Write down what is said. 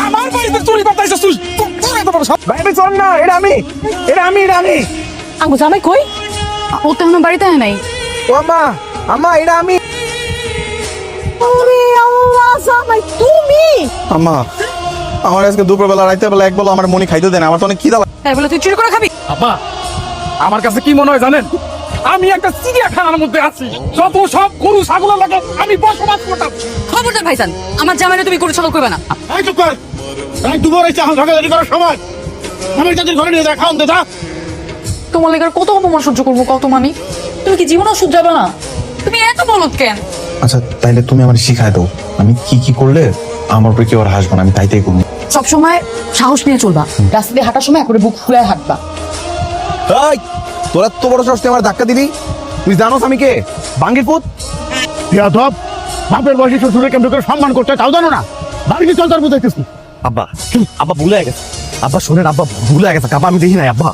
আমার বাড়িতে চুরি করতে এসে চুল বাইরে চল না, এটা আমি। আঙ্গু জামাই কই? ও তো এখনো বাড়িতে আয় নাই। ও আম্মা এটা আমি। ওরে আল্লাহ, জামাই তুমি? আম্মা, আমার আজকে দুপুরবেলা রাইতে বেলা এক বেলা আমার মনি খাইতে দেন, আমার তো অনেক খিদা লাগে। তাই বলে তুই চুরি করে খাবি? আব্বা, আমার কাছে কি মনে হয় জানেন? আমি একটা চিড়িয়াখানার মধ্যে আছি, যত সব গরু ছাগল লাগে আমি বসবাস করতাম। খবরদার ভাইজান, আমার জামাইরে তুমি গরু ছাগল কইবা না। এই চুপ কর, এই দুপুরে চাল ঝগড়াঝাটি করার সময় আমি তাদের ঘরে নিয়ে যা খাওয়ান দে। তোমার লেগার কত অপমান সহ্য করবো কত মানি? তুমি কি জীবনও সহ্য যাবে না? তুমি এত বলত কেন? আচ্ছা তাইলে তুমি আমার শিখায় দাও, আমি কি কি করলে আমার উপরে কেউ আর হাসবো না, আমি তাই করবো। সবসময় সাহস নিয়ে চলবা, রাস্তা দিয়ে হাঁটার সময় করে বুক ফুলে হাঁটবা। এই তোরা তো বড় সাহস, তুই আমার ধাক্কা দিলি? তুই জানোস আমি কে? বাঙ্গির পুত। বিয়াদব, বাপের বয়সে শ্বশুরে কেমন করে সম্মান করতে তাও জানো না? বাড়িতে চল তার বুঝাইতেছি। আব্বা, আব্বা ভুলে গেছে। আব্বা শোনেন, আব্বা ভুলে গেছে, আব্বা আমি দেখি নাই আব্বা।